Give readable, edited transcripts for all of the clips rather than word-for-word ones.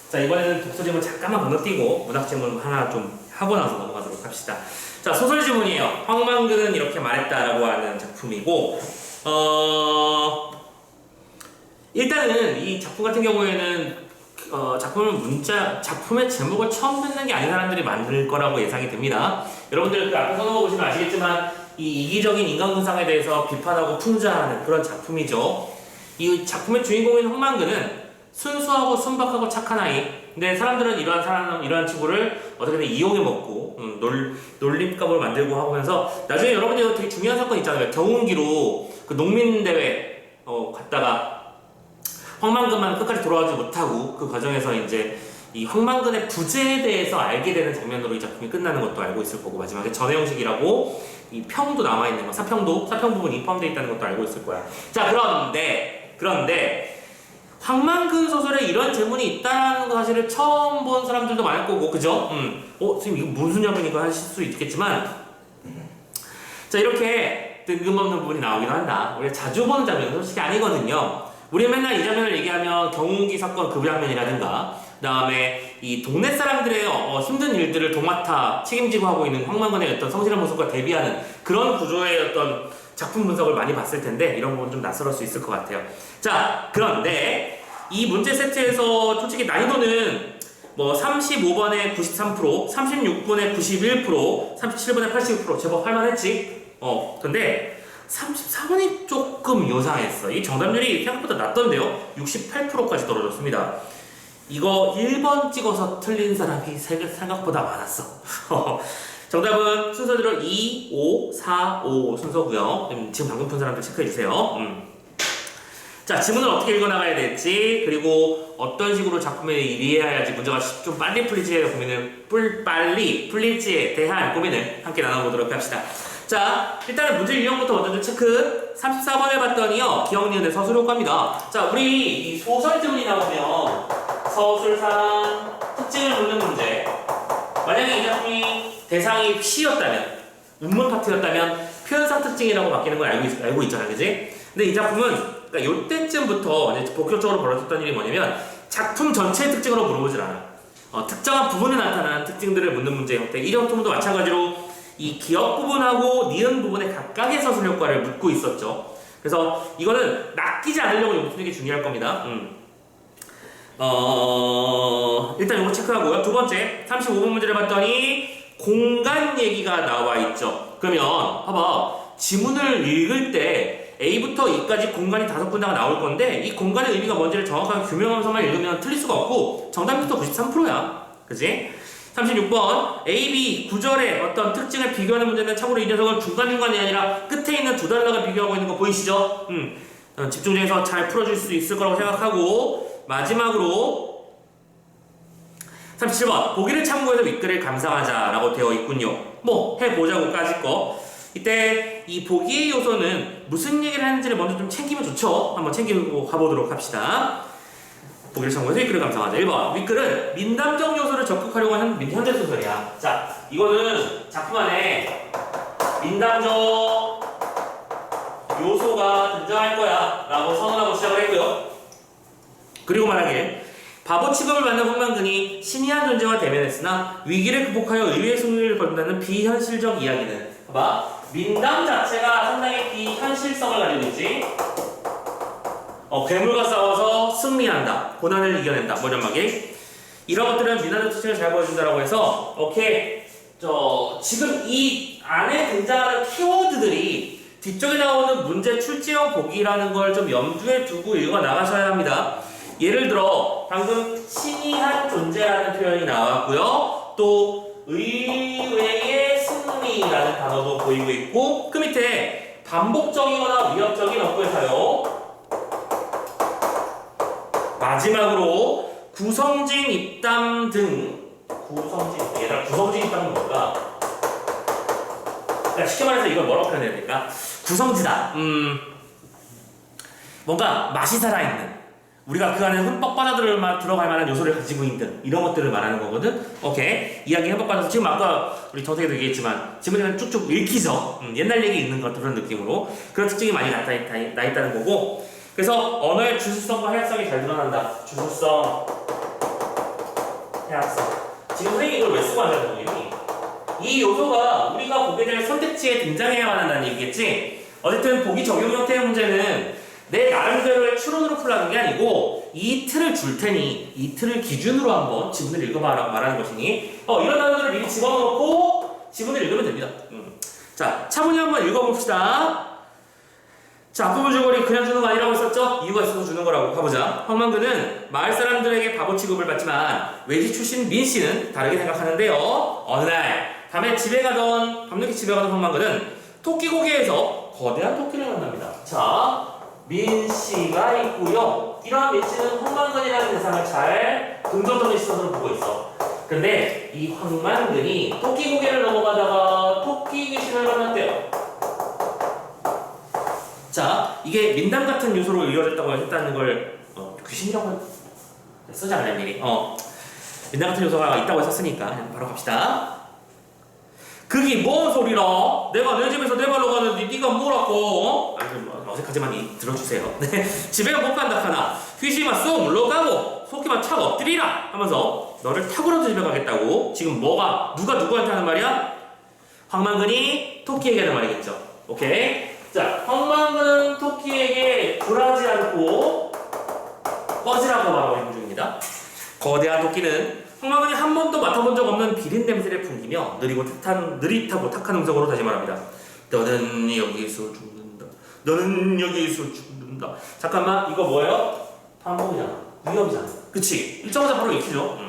자, 이번에는 독서 지문 잠깐만 건너뛰고 문학 지문 하나 좀 하고 나서 넘어가도록 합시다. 자, 소설 지문이에요. 황만근은 이렇게 말했다라고 하는 작품이고, 일단은 이 작품 같은 경우에는 작품의 제목을 처음 듣는 게 아닌 사람들이 만들 거라고 예상이 됩니다. 여러분들 그 앞에 써놓은 거 보시면 아시겠지만 이 이기적인 인간군상에 대해서 비판하고 풍자하는 그런 작품이죠. 이 작품의 주인공인 황만근은 순수하고 순박하고 착한 아이. 근데 사람들은 이러한 친구를 어떻게든 이용해 먹고 놀림감을 만들고 하면서 나중에 여러분들 되게 중요한 사건 있잖아요. 경운기로 그 농민대회 갔다가 황만근만 끝까지 돌아오지 못하고 그 과정에서 이제 이 황만근의 부재에 대해서 알게 되는 장면으로 이 작품이 끝나는 것도 알고 있을 거고, 마지막에 전해형식이라고 이 평도 남아있는 거, 사평 부분이 포함되어 있다는 것도 알고 있을 거야. 자, 그런데 황만근 소설에 이런 제문이 있다는 사실을 처음 본 사람들도 많을 거고, 그죠? 선생님 이거 무슨 냐고니까 하실 수 있겠지만, 자, 이렇게 뜬금없는 부분이 나오기도 한다. 우리가 자주 보는 장면은 솔직히 아니거든요. 우리 맨날 이 장면을 얘기하면 경운기 사건 그 장면이라든가, 그 다음에 이 동네 사람들의 힘든 일들을 도맡아 책임지고 하고 있는 황만근의 어떤 성실한 모습과 대비하는 그런 구조의 어떤 작품 분석을 많이 봤을 텐데, 이런 부분 좀 낯설을 수 있을 것 같아요. 자, 그런데 이 문제 세트에서 솔직히 난이도는 뭐 35번에 93%, 36번에 91%, 37번에 82% 제법 할만했지. 근데 34번이 조금 요상했어. 이 정답률이 생각보다 낮던데요. 68%까지 떨어졌습니다. 이거 1번 찍어서 틀린 사람이 생각보다 많았어. 정답은 순서대로 2, 5, 4, 5 순서고요. 지금 방금 푼 사람들 체크해주세요. 자, 지문을 어떻게 읽어나가야 될지, 그리고 어떤 식으로 작품을 이해해야지 문제가 좀 빨리 풀리지에 고민을 빨리 풀릴지에 대한 고민을 함께 나눠보도록 합시다. 자, 일단은 문제 유형부터 먼저 좀 체크. 34번 해봤더니요, 기억 니은의 서술 효과입니다. 자, 우리 이 소설 지문이 나오면 서술상 특징을 묻는 문제. 만약에 이 작품이 대상이 시였다면, 운문 파트였다면 표현상 특징이라고 바뀌는 걸 알고 있잖아, 그지? 근데 이 작품은 그러니까 요때쯤부터 이제 본격적으로 벌어졌던 일이 뭐냐면, 작품 전체의 특징으로 물어보질 않아. 특정한 부분에 나타나는 특징들을 묻는 문제 형태. 이 작품도 마찬가지로 이 기억 부분하고 니은 부분의 각각의 서술 효과를 묻고 있었죠. 그래서 이거는 낚이지 않으려고 이거 푸는 게 중요할 겁니다. 일단 이거 체크하고요. 두 번째, 35번 문제를 봤더니 공간 얘기가 나와 있죠. 그러면 봐봐, 지문을 읽을 때 A부터 E까지 공간이 5군데가 나올 건데, 이 공간의 의미가 뭔지를 정확하게 규명하면서만 읽으면 틀릴 수가 없고, 정답부터 93%야. 그치? 36번, A, B 구절의 어떤 특징을 비교하는 문제는 참고로 이 녀석은 중간중간이 아니라 끝에 있는 두 단락을 비교하고 있는 거 보이시죠? 집중해서 잘 풀어줄 수 있을 거라고 생각하고, 마지막으로 37번, 보기를 참고해서 윗글을 감상하자라고 되어 있군요. 뭐 해보자고까지 거. 이때 이 보기의 요소는 무슨 얘기를 하는지를 먼저 좀 챙기면 좋죠. 한번 챙기고 가보도록 합시다. 보기를 참고해서 윗글을 감상하자. 1번, 윗글은 민담적 요소를 적극하려고 하는 현대소설이야. 자, 이거는 작품 안에 민담적 요소가 등장할 거야 라고 선언하고 시작을 했고요. 그리고 말하길, 바보 취급을 받는 황만근이 신이한 존재와 대면했으나 위기를 극복하여 의외의 승리를 거둔다는 비현실적 이야기는, 봐봐, 민담 자체가 상당히 비현실성을 가지고 있지. 괴물과 싸워서 승리한다, 고난을 이겨낸다, 뭐 이런 말이. 이런 것들은 민담적 특징을 잘 보여준다라고 해서, 오케이, 지금 이 안에 등장하는 키워드들이 뒤쪽에 나오는 문제 출제형 보기라는 걸 좀 염두에 두고 읽어 나가셔야 합니다. 예를 들어 방금 신이한 존재라는 표현이 나왔고요. 또 의외의 승리라는 단어도 보이고 있고, 그 밑에 반복적이거나 위협적인 어구의 사용, 마지막으로 구성진 입담 등. 얘들아, 구성진 입담은 뭘까? 그러니까 쉽게 말해서 이걸 뭐라고 표현해야 될까? 구성지다. 뭔가 맛이 살아있는, 우리가 그 안에 흠뻑 빠져들어갈 만한 요소를 가지고 있는 이런 것들을 말하는 거거든. 오케이, 이야기 흠뻑 빠져서 지금 아까 우리 정태기도 얘기했지만 지문에는 쭉쭉 읽히죠. 옛날 얘기 읽는 것 그런 느낌으로 그런 특징이 많이 나 있다는 거고, 그래서 언어의 주술성과 해학성이 잘 드러난다. 주술성, 해악성. 지금 선생님이 이걸 왜 쓰고 한다는 거예요? 이 요소가 우리가 보게 될 선택지에 등장해야 한다는 얘기겠지? 어쨌든 보기 적용 형태의 문제는 내 나름대로의 추론으로 풀라는 게 아니고 이 틀을 줄 테니 이 틀을 기준으로 한번 지문을 읽어봐라고 말하는 것이니 이런 단어들을 미리 집어넣고 지문을 읽으면 됩니다. 자, 차분히 한번 읽어봅시다. 자, 앞부분 줄거리 그냥 주는 거 아니라고 했었죠? 이유가 있어서 주는 거라고 가보자. 황만근은 마을 사람들에게 바보 취급을 받지만 외지 출신 민 씨는 다르게 생각하는데요. 어느 날 밤에 집에 가던 밤늦게 집에 가던 황만근은 토끼 고개에서 거대한 토끼를 만납니다. 자, 민 씨가 있고요. 이러한 민 씨는 황만근이라는 대상을 잘 긍정적인 시선으로 보고 있어. 근데 이 황만근이 토끼 고개를 넘어가다가 토끼 귀신을 만났대요. 자, 이게 민담 같은 요소로 이루어졌다고 했다는 걸 귀신이라고 쓰지 않나요, 미리? 민담 같은 요소가 있다고 했었으니까 그냥 바로 갑시다. 그게 뭔 소리라? 내가 내 집에서 내 발로 가는데 네가 뭐라고? 좀 어색하지만 들어주세요. 네, 집에 못 간다 하나 귀신만 쏙 물러가고 속기만 착 엎드리라 하면서 너를 타고라도 집에 가겠다고. 지금 누가 누구한테 하는 말이야? 황만근이 토끼에게 하는 말이겠죠. 오케이? 자, 황만근은 토끼에게 굴하지 않고 꺼지라고 말하고 있는 중입니다. 거대한 토끼는 황만근이 한 번도 맡아본 적 없는 비린 냄새를 풍기며 느릿하고 탁한 음성으로 다시 말합니다. 너는 여기서 죽는다. 너는 여기서 죽는다. 잠깐만, 이거 뭐예요? 반복이잖아. 위험이잖아. 그치? 읽자마자 바로 읽히죠?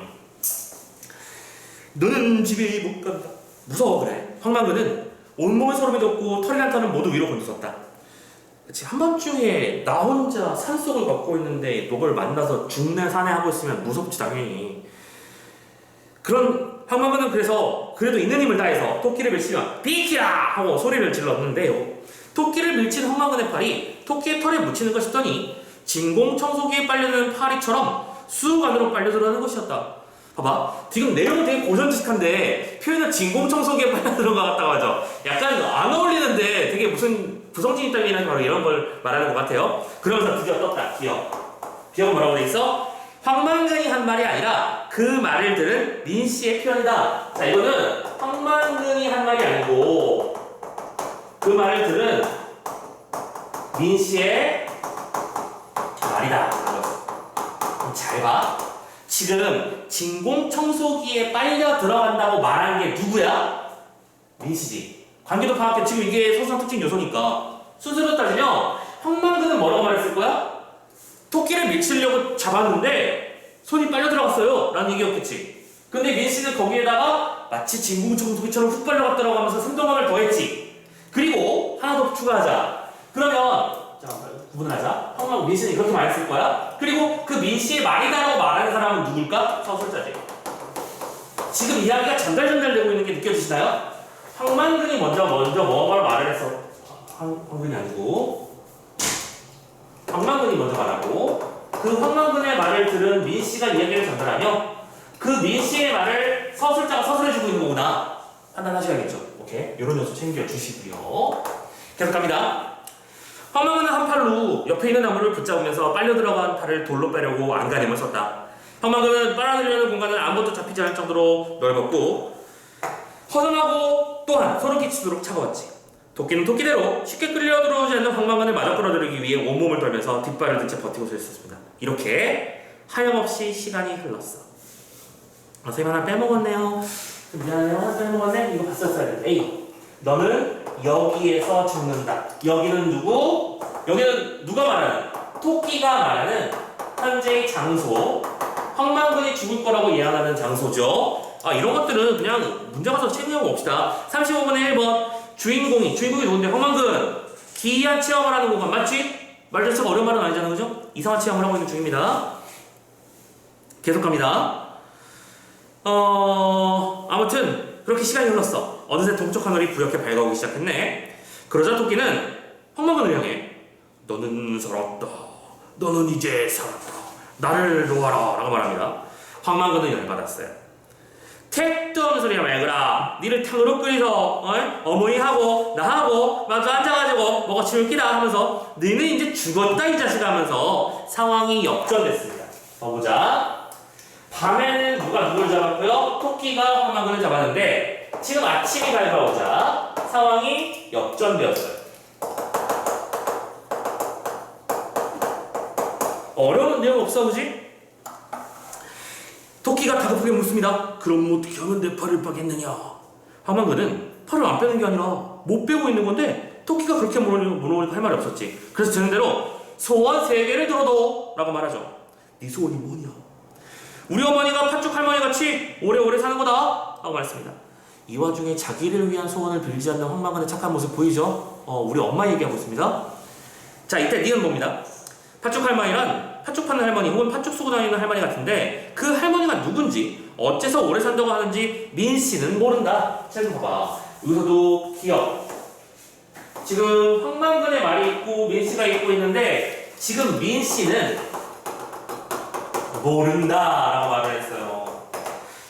너는 집에 못 간다. 무서워 그래. 황만근은 온몸에 소름이 돋고 털이 난 털은 모두 위로 곤두섰다. 그치, 한밤중에 나 혼자 산속을 걷고 있는데 너걸 만나서 죽네 사내 하고 있으면 무섭지 당연히. 그런 황만근은 그래도 있는 힘을 다해서 토끼를 밀치며 비키라! 하고 소리를 질렀는데요. 토끼를 밀친 황만근의 팔이 토끼의 털에 묻히는 것 싶더니 진공청소기에 빨려드는 파리처럼 쑥 안으로 빨려들어가는 것이었다. 봐봐, 지금 내용은 되게 고전직한데 표현은 진공청소기에 빨려드는 것 같다고 하죠. 약간 안 어울리는데 되게 무슨 부성진 입담이나 바로 이런 걸 말하는 것 같아요. 그러면서 드디어 떴다. 기억 뭐라고 돼 있어? 황만근이 한 말이 아니라 그 말을 들은 민 씨의 표현이다. 자, 이거는 황만근이 한 말이 아니고 그 말을 들은 민 씨의 말이다. 잘 봐. 지금 진공청소기에 빨려 들어간다고 말한 게 누구야? 민 씨지. 관계도 파악해. 지금 이게 소수상 특징 요소니까. 순서로 따지면 황만근은 뭐라고 말했을 거야? 토끼를 밀치려고 잡았는데 손이 빨려 들어갔어요 라는 얘기였겠지. 근데 민 씨는 거기에다가 마치 진공청소기처럼 훅 빨려갔다고 하면서 생동감을 더했지. 그리고 하나 더 추가하자. 그러면 구분하자. 민 씨는 그렇게 말했을 거야. 그리고 그 민 씨의 말이다라고 말하는 사람은 누굴까? 서술자지. 지금 이야기가 전달되고 있는 게 느껴지시나요? 황만근이 먼저 뭔가를 말을 해서 황근이 아니고 황만근이 먼저 말하고 그 황만근의 말을 들은 민 씨가 이야기를 전달하며 그 민 씨의 말을 서술자가 서술해주고 있는 거구나 판단하셔야겠죠. 오케이, 이런 요소 챙겨주시고요. 계속 갑니다. 황만근은 한 팔로 옆에 있는 나무를 붙잡으면서 빨려 들어간 팔을 돌로 빼려고 안간힘을 썼다. 황만근은 빨아들이려는 공간은 아무것도 잡히지 않을 정도로 넓었고 허전하고 또한 소름 끼치도록 차가웠지. 토끼는 토끼대로 쉽게 끌려 들어오지 않는 황만근을 마저 끌어들이기 위해 온몸을 떨면서 뒷발을 든 채 버티고 서 있었습니다. 이렇게 하염없이 시간이 흘렀어. 선생님 하나 빼먹었네요. 미안해요. 하나 빼먹었네. 이거 봤었어야 돼. 에이, 너는 여기에서 죽는다. 여기는 누구? 여기는 누가 말하는? 토끼가 말하는 현재의 장소. 황만근이 죽을 거라고 예언하는 장소죠. 이런 것들은 그냥 문제 가서 체크해보고 봅시다. 35분의 1번 주인공이 누군데? 황만근 기이한 체험을 하는 공간 맞지? 말 자체가 어려운 말은 아니잖아, 그죠? 이상한 체험을 하고 있는 중입니다. 계속 갑니다. 아무튼 그렇게 시간이 흘렀어. 어느새 동쪽 하늘이 부옇게 밝아오기 시작했네. 그러자 토끼는 황만근을 향해 너는 살았다. 너는 이제 살았다. 나를 놓아라 라고 말합니다. 황만근은 열받았어요. 택도 없는 소리야 말거라. 니를 탕으로 끓여서 어머니하고 나하고 마주 앉아가지고 뭐가 치울기다 하면서 너는 이제 죽었다 이 자식아 하면서 상황이 역전됐습니다. 보자. 밤에는 누가 누굴 누굴 잡았고요? 토끼가 황망근을 잡았는데 지금 아침이 밝아오자 상황이 역전되었어요. 어려운 내용 없어, 그지? 토끼가 다급하게 묻습니다. 그럼 어떻게 하면 내 팔을 빠겠느냐? 황망근은 팔을 안 빼는 게 아니라 못 빼고 있는 건데 토끼가 그렇게 물어보니까 할 말이 없었지. 그래서 되는 대로 소원 3개를 들어도 라고 말하죠. 네 소원이 뭐냐? 우리 어머니가 팥죽 할머니 같이 오래오래 사는 거다 라고 말했습니다. 이 와중에 자기를 위한 소원을 빌지 않는 황망근의 착한 모습 보이죠? 우리 엄마 얘기하고 있습니다. 자, 이때 니은 봅니다. 팥죽 할머니란 팥죽 파는 할머니 혹은 팥죽 쓰고 다니는 할머니 같은데 그 할머니가 누군지 어째서 오래 산다고 하는지 민씨는 모른다. 책을 봐봐. 여기서도 기억. 지금 황망근의 말이 있고 민씨가 있고 있는데 지금 민씨는 모른다 라고 말을 했어요.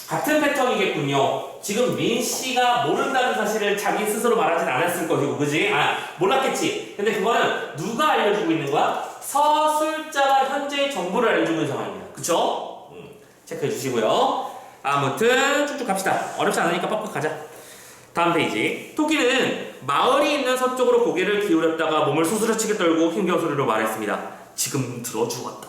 같은 패턴이겠군요. 지금 민씨가 모른다는 사실을 자기 스스로 말하진 않았을 것이고, 그지? 몰랐겠지. 근데 그거는 누가 알려주고 있는 거야? 서술자가 현재의 정보를 알려주고 있는 상황입니다. 그쵸? 체크해 주시고요. 아무튼 쭉쭉 갑시다. 어렵지 않으니까 빡빡 가자. 다음 페이지. 토끼는 마을이 있는 서쪽으로 고개를 기울였다가 몸을 소스라치게 떨고 힘겨운 소리로 말했습니다. 지금 들어 죽었다.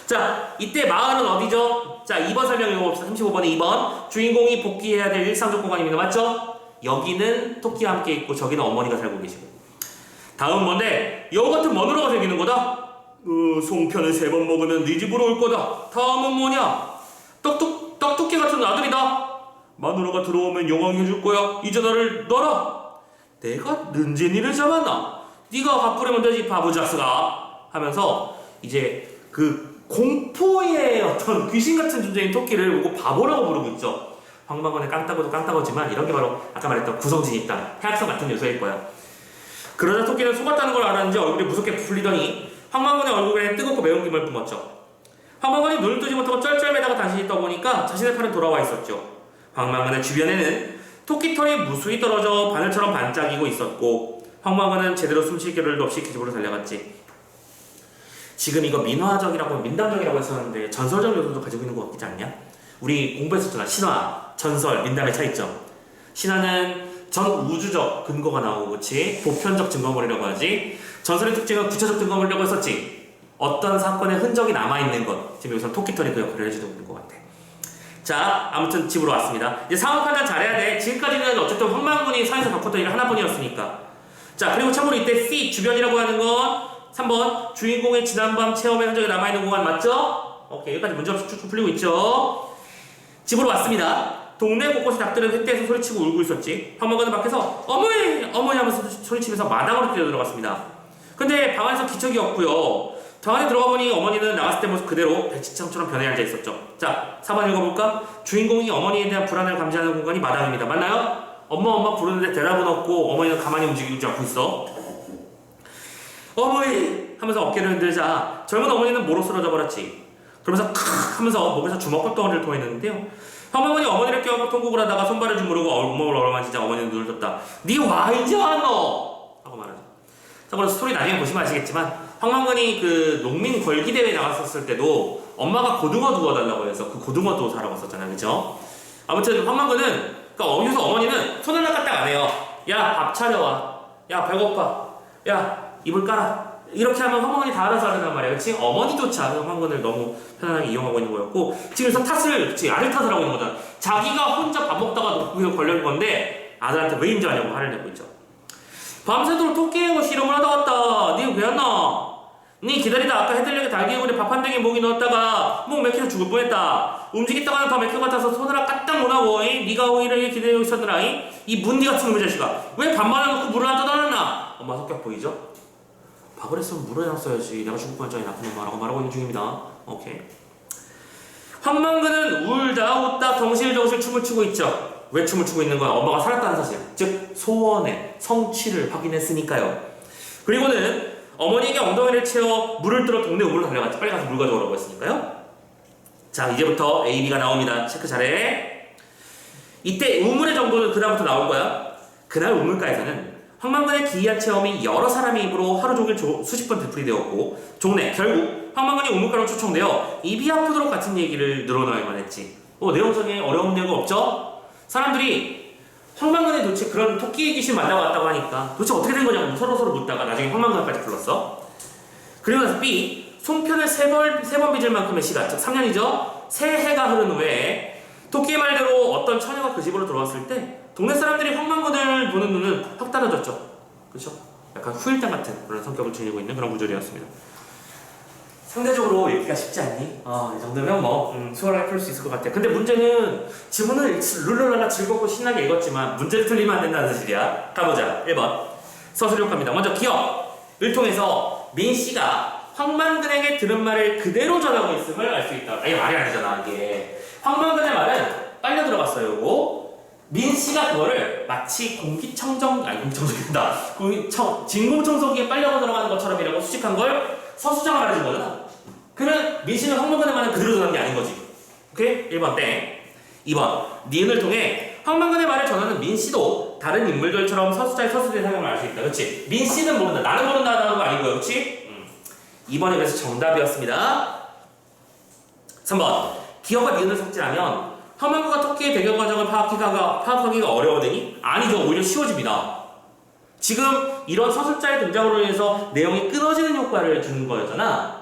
자, 이때 마을은 어디죠? 자, 2번 설명 읽어봅시다. 35번에 2번. 주인공이 복귀해야 될 일상적 공간입니다. 맞죠? 여기는 토끼와 함께 있고 저기는 어머니가 살고 계시고. 다음 뭔데? 여우 같은 마누라가 생기는 거다? 송편을 3번 먹으면 네 집으로 올 거다. 다음은 뭐냐? 떡두께 같은 아들이다. 마누라가 들어오면 영광 해줄 거야. 이제 나를 놔라. 내가 는쟁이를 잡았나? 네가 갚으려면 되지 바보자스가 하면서 이제 그 공포의 어떤 귀신 같은 존재인 토끼를 보고 바보라고 부르고 있죠. 황망근의 깡따고도 깡따고지만 이런 게 바로 아까 말했던 구성진입단, 해악성 같은 요소일 거야. 그러자 토끼는 속았다는 걸 알았는지 얼굴이 무섭게 풀리더니 황망근의 얼굴에 뜨겁고 매운 김을 뿜었죠. 황망근이 눈을 뜨지 못하고 쩔쩔매다가 다시 떠보니까 자신의 팔은 돌아와 있었죠. 황망근의 주변에는 토끼털이 무수히 떨어져 바늘처럼 반짝이고 있었고 황망근은 제대로 숨쉴 겨를도 없이 그 집으로 달려갔지. 지금 이거 민화적이라고 민담적이라고 했었는데 전설적 요소도 가지고 있는 것 같지 않냐? 우리 공부했었잖아. 신화, 전설, 민담의 차이점. 신화는 전 우주적 근거가 나오고, 그치? 보편적 증거물이라고 하지. 전설의 특징은 구체적 증거물이라고 했었지. 어떤 사건의 흔적이 남아있는 것. 지금 여기서 토끼털이 그 역할을 해주고 있는 것 같아. 자, 아무튼 집으로 왔습니다. 이제 상황 판단 잘해야 돼. 지금까지는 어쨌든 황망군이 산에서 바꿨던 일을 하나뿐이었으니까. 자, 그리고 참고로 이때 C, 주변이라고 하는 건 3번, 주인공의 지난밤 체험의 흔적이 남아있는 공간 맞죠? 오케이, 여기까지 문제없이 쭉쭉 풀리고 있죠? 집으로 왔습니다. 동네 곳곳에 닭들은 횃대에서 소리치고 울고 있었지. 황망근은 밖에서 어머니! 어머니 하면서 소리치면서 마당으로 뛰어들어갔습니다. 근데 방 안에서 기척이 없고요. 방 안에 들어가 보니 어머니는 나갔을 때 모습 그대로 배치장처럼 변해 앉아 있었죠. 자, 4번 읽어볼까? 주인공이 어머니에 대한 불안을 감지하는 공간이 마당입니다. 맞나요? 엄마 부르는데 대답은 없고 어머니는 가만히 움직이지 않고 있어. 어머니! 하면서 어깨를 흔들자 젊은 어머니는 모로 쓰러져 버렸지. 그러면서 칵 하면서 목에서 주먹밥덩어리를 토해냈는데요. 황망근이 어머니를 껴안고 통곡을 하다가 손발을 주무르고 얼몸을 얼어만지자 어머니는 눈을 떴다. 니 와 이제 왔노? 라고 말하죠. 참고로 스토리 나중에 보시면 아시겠지만 황망근이 그 농민 걸기 대회에 나갔었을 때도 엄마가 고등어 두어달라고 해서 그 고등어도 사러 갔었잖아요. 그죠? 아무튼 황망근은 그러니까 여기서 어머니는 손을 낚았다가 안 해요. 야 밥 차려와. 야 배고파. 야 이불 깔아. 이렇게 하면 황망근이 다 알아서 하는단 말이야. 그치? 어머니조차 황망근을 너무 편안하게 이용하고 있는 거였고 지금 여기서 탓을, 그치? 아들 탓을 하고 있는 거다. 자기가 혼자 밥 먹다가 거기서 걸린 건데 아들한테 왜 인정하냐고 화를 내고 있죠. 밤새도록 토끼하고 씨름을 하다 왔다. 니 왜 안 나와? 니 기다리다 아까 해들녘에 달개구리 밥 한 덩이 목이 넣었다가 목 맥혀서 죽을 뻔했다. 움직이다가는 더 맥힐 것 같아서 손으로 까딱 못하고 니가 오히려 기다리고 있었느라 이 문디 같은 놈의 자식아 왜 밥만 해놓고 물을 안 떠다녔나? 엄마 성격 보이죠? 밥을 했으면 물을 해놨어야지. 내가 죽을 뻔했잖아 나쁜 놈아라고 말하고 있는 중입니다. 오케이. 황망근은 울다 웃다 덩실덩실 춤을 추고 있죠. 왜 춤을 추고 있는 거야? 엄마가 살았다는 사실, 즉 소원의 성취를 확인했으니까요. 그리고는 어머니에게 엉덩이를 채워 물을 들어 동네 우물로 달려갔지. 빨리 가서 물 가져오라고 했으니까요. 자, 이제부터 A, B가 나옵니다. 체크 잘해. 이때 우물의 정보는 그 다음부터 나올 거야. 그날 우물가에서는 황망근의 기이한 체험이 여러 사람의 입으로 하루 종일 수십 번 되풀이되었고 종래 결국 황만근이 우물가로 초청되어 입이 아프도록 같은 얘기를 늘어놓아야만 했지. 내용상에 어려운 내용 없죠? 사람들이 황만근이 도대체 그런 토끼의 귀신 만나고 왔다고 하니까 도대체 어떻게 된 거냐고 서로 묻다가 나중에 황만근까지 불렀어. 그리고 나서 B, 송편을 세 번 빚을 만큼의 시간, 즉 3년이죠. 세 해가 흐른 후에 토끼의 말대로 어떤 처녀가 그 집으로 들어왔을 때 동네 사람들이 황만근을 보는 눈은 확 달라졌죠. 그렇죠? 약간 후일담 같은 그런 성격을 지니고 있는 그런 구절이었습니다. 상대적으로 읽기가 쉽지 않니? 이 정도면 수월하게 풀 수 있을 것 같아. 근데 문제는 지문을 룰루랄라 즐겁고 신나게 읽었지만 문제를 틀리면 안 된다는 사실이야. 가보자. 1번 서술력합니다. 먼저 기억을 통해서 민씨가 황만근에게 들은 말을 그대로 전하고 있음을 알 수 있다. 이게 말이 아니잖아. 이게 황만근의 말은 빨려 들어갔어요. 요거 민씨가 그거를 마치 공기청정기다. 진공청소기에 빨려 들어가는 것처럼이라고 수식한 걸 서수장을 말해준 거잖아. 그러면 민씨는 황만근의 말은 그대로 전한 게 아닌 거지. 오케이? 1번 땡. 2번 니은을 통해 황만근의 말을 전하는 민씨도 다른 인물들처럼 서수자의 서술의 상황을 알 수 있다. 그렇지? 민씨는 모른다. 나는 모른다는 거 아니고요. 그렇지? 2번이 그래서 정답이었습니다. 3번 기억과 니은을 섞지하면 황만근과 토끼의 배경 과정을 파악하기가 어려워되니? 아니죠. 오히려 쉬워집니다. 지금 이런 서술자의 등장으로 인해서 내용이 끊어지는 효과를 주는 거였잖아.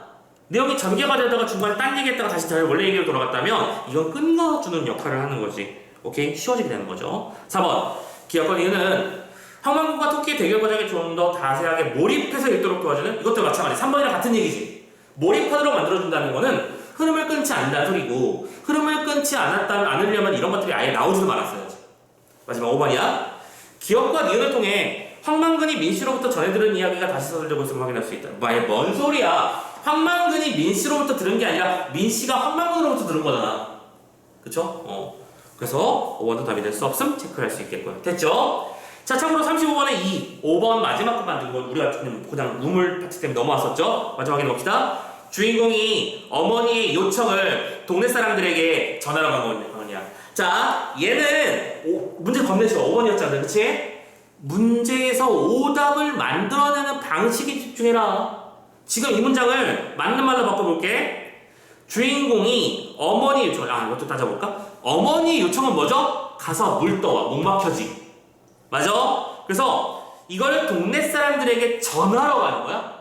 내용이 전개가 되다가 중간에 딴 얘기했다가 다시 원래 얘기로 돌아갔다면 이건 끊어주는 역할을 하는 거지. 오케이? 쉬워지게 되는 거죠. 4번 기억과 니은은 황만근과 토끼의 대결 과정에 좀 더 자세하게 몰입해서 읽도록 도와주는 이것도 마찬가지. 3번이랑 같은 얘기지. 몰입하도록 만들어준다는 거는 흐름을 끊지 않는다는 소리고 흐름을 끊지 않으려면 이런 것들이 아예 나오지도 말았어야지. 마지막 5번이야. 기억과 니은을 통해 황만근이 민씨로부터 전해 들은 이야기가 다시 서술되고 있음을 확인할 수 있다. 뭔 소리야. 황만근이 민씨로부터 들은 게 아니라 민씨가 황만근으로부터 들은 거잖아. 그쵸? 그래서 5번도 답이 될 수 없음 체크할 수 있겠고요. 됐죠? 자, 참고로 35번에 5번 마지막 거 만든 건 우리가 그냥 우물 파트 때문에 넘어왔었죠? 마지막 확인해 봅시다. 주인공이 어머니의 요청을 동네 사람들에게 전하러 간 거냐. 자, 얘는 문제 겁내 쉬워. 5번이었잖아. 그치? 문제에서 오답을 만들어내는 방식에 집중해라. 지금 이 문장을 맞는 말로 바꿔볼게. 주인공이 어머니 요청, 이것도 따져볼까? 어머니 요청은 뭐죠? 가서 물 떠와. 목 막혀지. 맞아? 그래서 이걸 동네 사람들에게 전하러 가는 거야?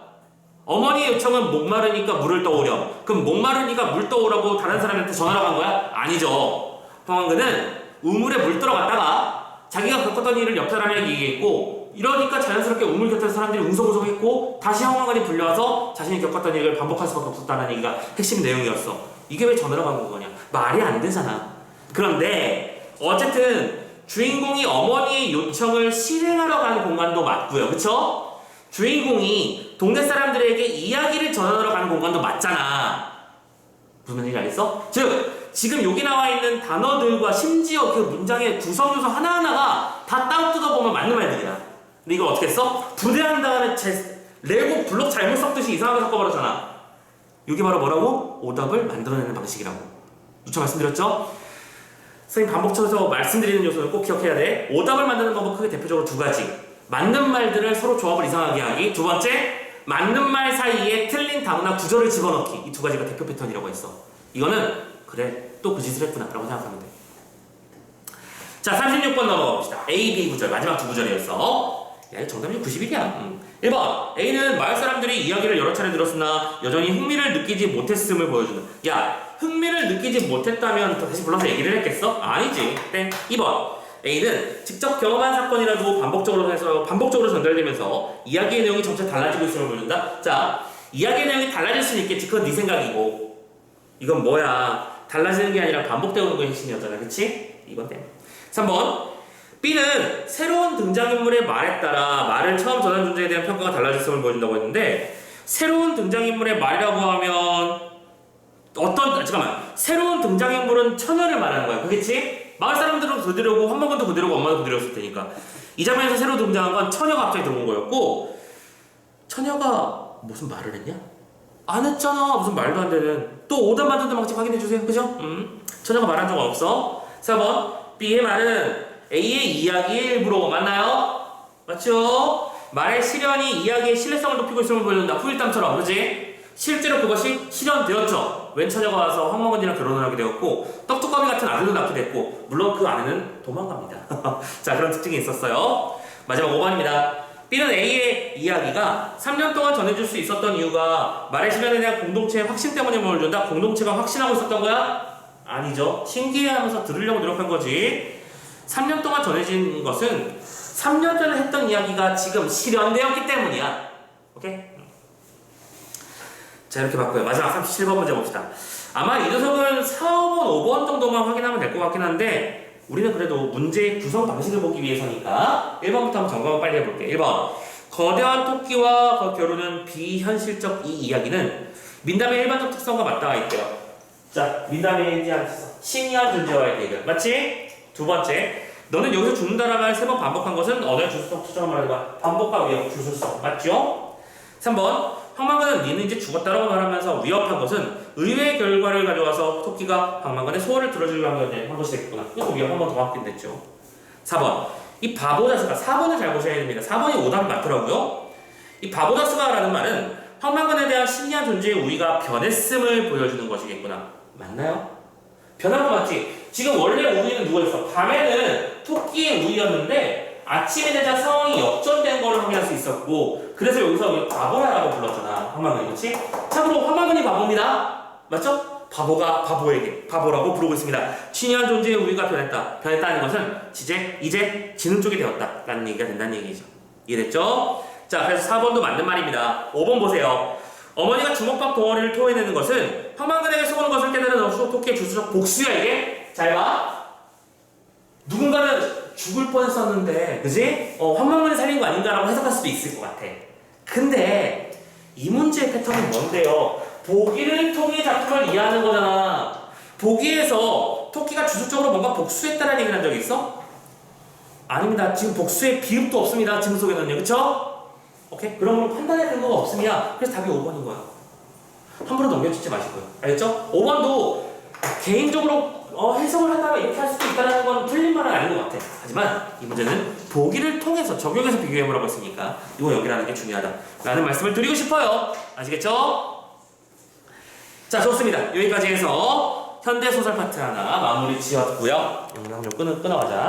어머니 요청은 목마르니까 물을 떠오렴. 그럼 목마르니까 물 떠오라고 다른 사람한테 전하러 간 거야? 아니죠. 황만근은 우물에 물 들어갔다가 자기가 겪었던 일을 옆 사람에게 얘기했고 이러니까 자연스럽게 우물 곁에 사람들이 웅성웅성했고 다시 황만근이 불려와서 자신이 겪었던 일을 반복할 수밖에 없었다는 얘기가 핵심 내용이었어. 이게 왜 전하러 간 거냐? 말이 안 되잖아. 그런데 어쨌든 주인공이 어머니의 요청을 실행하러 가는 공간도 맞고요. 그쵸? 주인공이 동네 사람들에게 이야기를 전하러 가는 공간도 맞잖아. 무슨 말인지 알겠어? 즉 지금 여기 나와 있는 단어들과 심지어 그 문장의 구성 요소 하나하나가 다 따로 뜯어보면 맞는 말들이야. 근데 이걸 어떻게 써? 부대한 다음에 레고 블록 잘못 섞듯이 이상하게 섞어버렸잖아. 이게 바로 뭐라고? 오답을 만들어내는 방식이라고. 누차 말씀드렸죠? 선생님 반복쳐서 말씀드리는 요소는 꼭 기억해야 돼. 오답을 만드는 방법 크게 대표적으로 두 가지. 맞는 말들을 서로 조합을 이상하게 하기. 두 번째, 맞는 말 사이에 틀린 단어나 구절을 집어넣기. 이 두 가지가 대표 패턴이라고 했어. 이거는 그래 또 그 짓을 했구나 라고 생각하면 돼. 자, 36번 넘어가 봅시다. A, B 구절 마지막 두 구절이었어. 야, 정답이 91이야. 1번 A는 마을 사람들이 이야기를 여러 차례 들었으나 여전히 흥미를 느끼지 못했음을 보여주는. 야, 흥미를 느끼지 못했다면 다시 불러서 얘기를 했겠어? 아니지. 땡. 2번 A는 직접 경험한 사건이라도 반복적으로 전달되면서 이야기의 내용이 점차 달라지고 있음을 보여준다. 자, 이야기의 내용이 달라질 수는 있겠지. 그건 네 생각이고 이건 뭐야, 달라지는 게 아니라 반복되는 게 핵심이었잖아. 그치? 2번 땡. 3번 B는 새로운 등장인물의 말에 따라 말을 처음 전한 존재에 대한 평가가 달라졌음을 보여준다고 했는데 새로운 등장인물의 말이라고 하면 새로운 등장인물은 처녀를 말하는 거야. 그겠지? 마을 사람들은 그대로고 황만근도 그대로고 엄마도 그대로였을 테니까 이 장면에서 새로 등장한 건 처녀가 갑자기 들어온 거였고 처녀가 무슨 말을 했냐? 안 했잖아. 무슨 말도 안 되는. 또 오답 만드는 방식 확인해주세요. 그죠? 처녀가 말한 적 없어. 4번 B의 말은 A의 이야기의 일부로 맞나요? 맞죠? 말의 실현이 이야기의 신뢰성을 높이고 있음을 보여준다. 후일담처럼. 그치? 실제로 그것이 실현되었죠. 웬 처녀가 와서 황망원이랑 결혼을 하게 되었고 떡두꺼비 같은 아들도 낳게 됐고 물론 그 아내는 도망갑니다. 자, 그런 특징이 있었어요. 마지막 5번입니다. B는 A의 이야기가 3년 동안 전해줄 수 있었던 이유가 말의 실현에 대한 공동체의 확신 때문에 뭘 준다? 공동체가 확신하고 있었던 거야? 아니죠. 신기해하면서 들으려고 노력한 거지. 3년 동안 전해진 것은 3년 전에 했던 이야기가 지금 실현되었기 때문이야. 오케이? 자, 이렇게 바꿔요. 마지막 37번 문제 봅시다. 아마 이 녀석은 4, 5번, 5번 정도만 확인하면 될 것 같긴 한데 우리는 그래도 문제의 구성 방식을 보기 위해서니까 1번부터 한번 점검을 빨리 해볼게. 1번. 거대한 토끼와 그 겨루는 비현실적 이 이야기는 민담의 일반적 특성과 맞닿아 있대요. 자, 민담의 대한 특성. 신이한 존재와의 대결. 맞지? 두 번째. 너는 여기서 죽는다라는 말 3번 반복한 것은 언어의 주술성 추정을 말하는 반복과 위협, 주술성. 맞죠? 3번. 황망관은 니는 이제 죽었다라고 말하면서 위협한 것은 의외의 결과를 가져와서 토끼가 황망관의 소원을 들어주려고 한 것이 됐구나. 그래서 위협 한 번 더 바뀐댔죠. 4번. 이 바보자스가 4번을 잘 보셔야 됩니다. 4번이 오답이 맞더라고요. 이 바보자스가라는 말은 황망관에 대한 신기한 존재의 우위가 변했음을 보여주는 것이겠구나. 맞나요? 변한 거 맞지? 지금 원래 우위는 누구였어? 밤에는 토끼의 우위였는데 아침에 되자 상황이 역전된 거를 확인할 수 있었고 그래서 여기서 바보라고 불렀잖아. 황망근이. 그렇지? 참고로 황망근이 바보입니다. 맞죠? 바보가 바보에게 바보라고 부르고 있습니다. 신이한 존재의 우위가 변했다. 변했다는 것은 이제 지는 쪽이 되었다 라는 얘기가 된다는 얘기죠. 이해됐죠? 자, 그래서 4번도 맞는 말입니다. 5번 보세요. 어머니가 주먹밥 덩어리를 토해내는 것은 황망근에게 쏘는 것을 깨달은 토끼의 주수적 복수야. 이게 잘 봐. 누군가는 죽을 뻔했었는데, 그지? 황망근이 살린 거 아닌가라고 해석할 수도 있을 것 같아. 근데 이 문제의 패턴은 뭔데요? 보기를 통해 작품을 이해하는 거잖아. 보기에서 토끼가 주술적으로 뭔가 복수했다는 얘기를 한 적이 있어? 아닙니다. 지금 복수의 비읍도 없습니다. 지금 속에는요. 그쵸? 오케이? 그런 걸 판단할 근거가 없습니다. 그래서 답이 5번인 거야. 함부로 넘겨주지 마시고요. 알겠죠? 5번도 개인적으로 해석을 한다면 이렇게 할 수도 있다는 건 틀린 말은 아닌 것 같아. 하지만 이 문제는 보기를 통해서 적용해서 비교해보라고 했으니까 이거 연결하는 게 중요하다 라는 말씀을 드리고 싶어요. 아시겠죠? 자, 좋습니다. 여기까지 해서 현대소설 파트 하나 마무리 지었고요. 영상 좀 끊어가자.